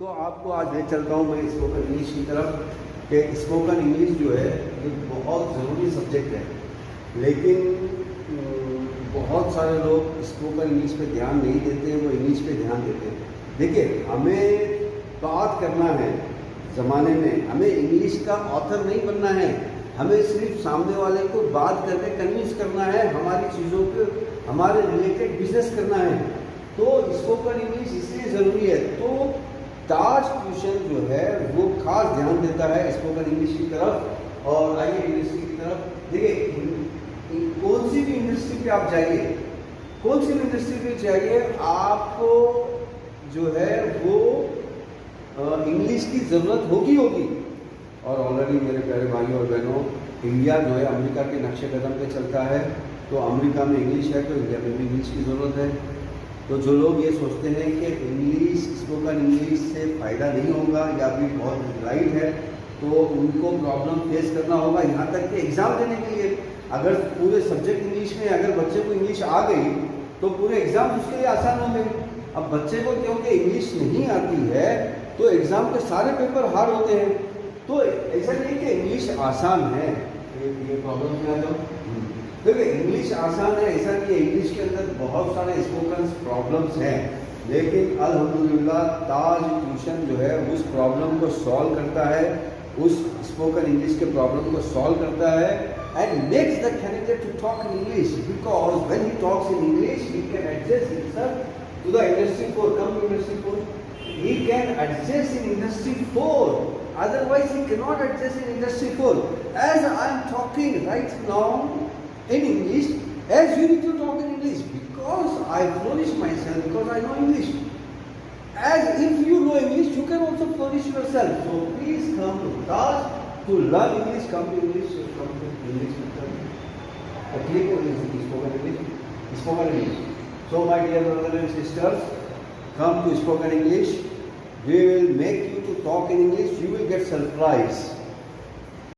तो आपको आज ले चलता हूँ मैं स्पोकन इंग्लिश की तरफ कि स्पोकन इंग्लिश जो है ये बहुत ज़रूरी सब्जेक्ट है, लेकिन बहुत सारे लोग स्पोकन इंग्लिश पे ध्यान नहीं देते, वो इंग्लिश पे ध्यान देते हैं। देखिए, हमें बात करना है ज़माने में, हमें इंग्लिश का ऑथर नहीं बनना है, हमें सिर्फ सामने वाले को बात करके कन्विंस करना है, हमारी चीज़ों को हमारे रिलेटेड बिजनेस करना है। तो स्पोकन इंग्लिश इसलिए ज़रूरी है। तो ताज ट्यूशन जो है वो खास ध्यान देता है स्पोकन इंग्लिश की तरफ। और आइए इंडस्ट्री की तरफ। देखिए, कौन सी भी इंडस्ट्री पे आप जाइए, कौन सी भी इंडस्ट्री पे जाइए, आपको जो है वो इंग्लिश की ज़रूरत होगी। और ऑलरेडी मेरे प्यारे भाइयों और बहनों, इंडिया जो है अमेरिका के नक्शे कदम पे चलता है, तो अमेरिका में इंग्लिश है तो इंडिया में भी इंग्लिश की ज़रूरत है। तो जो लोग ये सोचते हैं कि इंग्लिश, स्पोकन इंग्लिश से फ़ायदा नहीं होगा या भी बहुत राइट है, तो उनको प्रॉब्लम फेस करना होगा। यहाँ तक कि एग्ज़ाम देने के लिए अगर पूरे सब्जेक्ट इंग्लिश में अगर बच्चे को इंग्लिश आ गई तो पूरे एग्ज़ाम उसके लिए आसान होंगे। अब बच्चे को क्योंकि इंग्लिश नहीं आती है तो एग्ज़ाम के सारे पेपर हार्ड होते हैं। तो ऐसा नहीं कि इंग्लिश आसान है, ये प्रॉब्लम क्या है। देखिए, इंग्लिश आसान है ऐसा नहीं है, इंग्लिश के अंदर बहुत सारे स्पोकन प्रॉब्लम्स हैं, लेकिन अल्हम्दुलिल्लाह ताज ट्यूशन जो है उस प्रॉब्लम को सॉल्व करता है, उस स्पोकन इंग्लिश के प्रॉब्लम को सॉल्व करता है and makes the candidate to talk in English, because when he talks in English he can adjust himself to the industry 4, come industry 4, he can adjust in industry 4, otherwise he cannot adjust in industry 4. As I am talking right now in English, as you need to talk in English, because I flourish myself, because I know English. As if you know English, you can also flourish yourself. So please come to Taj to learn English, come to English, come to English with click on spoken English, spoken English. So my dear brothers and sisters, come to spoken English. We will make you to talk in English. You will get surprise.